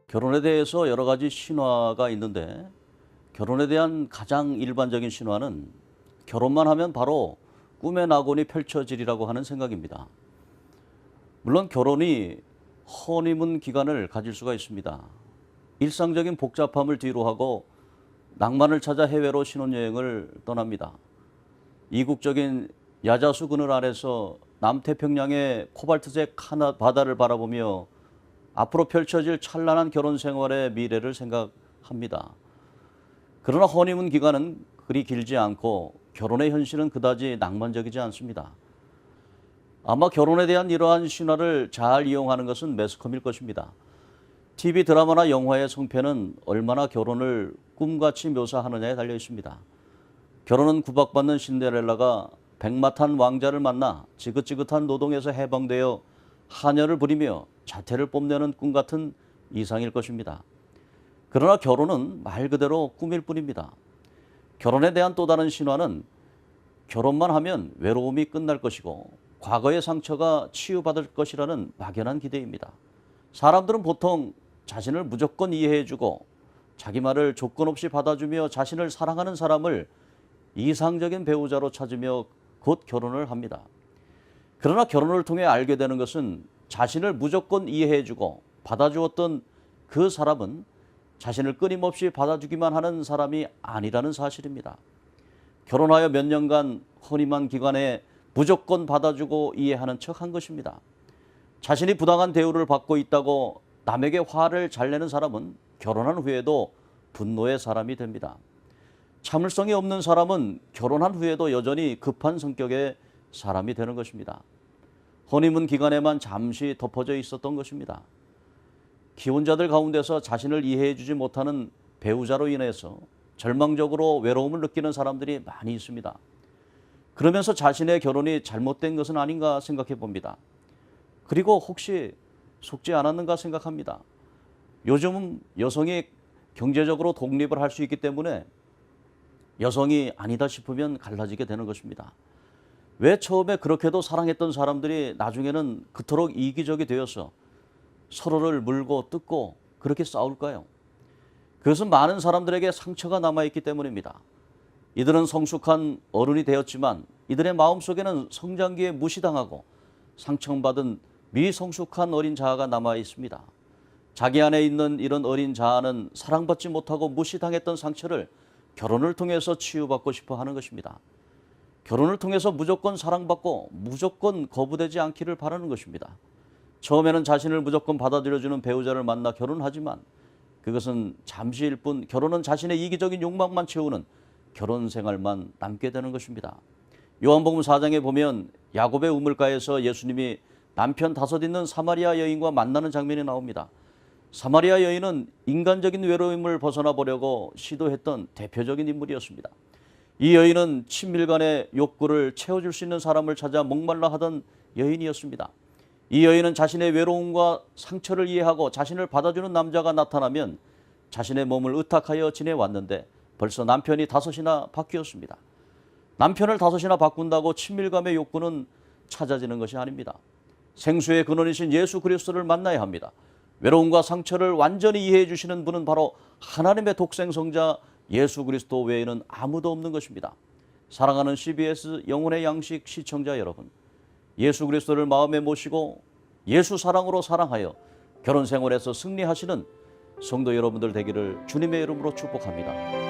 결혼에 대해서 여러 가지 신화가 있는데 결혼에 대한 가장 일반적인 신화는 결혼만 하면 바로 꿈의 낙원이 펼쳐지리라고 하는 생각입니다. 물론 결혼이 허니문 기간을 가질 수가 있습니다. 일상적인 복잡함을 뒤로하고 낭만을 찾아 해외로 신혼여행을 떠납니다. 이국적인 야자수 그늘 아래서 남태평양의 코발트색 바다를 바라보며 앞으로 펼쳐질 찬란한 결혼 생활의 미래를 생각합니다. 그러나 허니문 기간은 그리 길지 않고 결혼의 현실은 그다지 낭만적이지 않습니다. 아마 결혼에 대한 이러한 신화를 잘 이용하는 것은 매스컴일 것입니다. TV 드라마나 영화의 성패는 얼마나 결혼을 꿈같이 묘사하느냐에 달려 있습니다. 결혼은 구박받는 신데렐라가 백마탄 왕자를 만나 지긋지긋한 노동에서 해방되어 하녀를 부리며 자태를 뽐내는 꿈 같은 이상일 것입니다. 그러나 결혼은 말 그대로 꿈일 뿐입니다. 결혼에 대한 또 다른 신화는 결혼만 하면 외로움이 끝날 것이고 과거의 상처가 치유받을 것이라는 막연한 기대입니다. 사람들은 보통 자신을 무조건 이해해주고 자기 말을 조건 없이 받아주며 자신을 사랑하는 사람을 이상적인 배우자로 찾으며 곧 결혼을 합니다. 그러나 결혼을 통해 알게 되는 것은 자신을 무조건 이해해주고 받아주었던 그 사람은 자신을 끊임없이 받아주기만 하는 사람이 아니라는 사실입니다. 결혼하여 몇 년간 허니문 기간에 무조건 받아주고 이해하는 척한 것입니다. 자신이 부당한 대우를 받고 있다고 남에게 화를 잘 내는 사람은 결혼한 후에도 분노의 사람이 됩니다. 참을성이 없는 사람은 결혼한 후에도 여전히 급한 성격의 사람이 되는 것입니다. 허니문 기간에만 잠시 덮어져 있었던 것입니다. 기혼자들 가운데서 자신을 이해해 주지 못하는 배우자로 인해서 절망적으로 외로움을 느끼는 사람들이 많이 있습니다. 그러면서 자신의 결혼이 잘못된 것은 아닌가 생각해 봅니다. 그리고 혹시 속지 않았는가 생각합니다. 요즘은 여성이 경제적으로 독립을 할 수 있기 때문에 여성이 아니다 싶으면 갈라지게 되는 것입니다. 왜 처음에 그렇게도 사랑했던 사람들이 나중에는 그토록 이기적이 되어서 서로를 물고 뜯고 그렇게 싸울까요? 그것은 많은 사람들에게 상처가 남아있기 때문입니다. 이들은 성숙한 어른이 되었지만 이들의 마음속에는 성장기에 무시당하고 상처받은 미성숙한 어린 자아가 남아 있습니다. 자기 안에 있는 이런 어린 자아는 사랑받지 못하고 무시당했던 상처를 결혼을 통해서 치유받고 싶어 하는 것입니다. 결혼을 통해서 무조건 사랑받고 무조건 거부되지 않기를 바라는 것입니다. 처음에는 자신을 무조건 받아들여주는 배우자를 만나 결혼하지만 그것은 잠시일 뿐 결혼은 자신의 이기적인 욕망만 채우는 결혼 생활만 남게 되는 것입니다. 요한복음 4장에 보면 야곱의 우물가에서 예수님이 남편 5 있는 사마리아 여인과 만나는 장면이 나옵니다. 사마리아 여인은 인간적인 외로움을 벗어나 보려고 시도했던 대표적인 인물이었습니다. 이 여인은 친밀간의 욕구를 채워줄 수 있는 사람을 찾아 목말라 하던 여인이었습니다. 이 여인은 자신의 외로움과 상처를 이해하고 자신을 받아주는 남자가 나타나면 자신의 몸을 의탁하여 지내왔는데 벌써 남편이 5이나 바뀌었습니다. 남편을 5이나 바꾼다고 친밀감의 욕구는 찾아지는 것이 아닙니다. 생수의 근원이신 예수 그리스도를 만나야 합니다. 외로움과 상처를 완전히 이해해 주시는 분은 바로 하나님의 독생성자 예수 그리스도 외에는 아무도 없는 것입니다. 사랑하는 CBS 영혼의 양식 시청자 여러분, 예수 그리스도를 마음에 모시고 예수 사랑으로 사랑하여 결혼 생활에서 승리하시는 성도 여러분들 되기를 주님의 이름으로 축복합니다.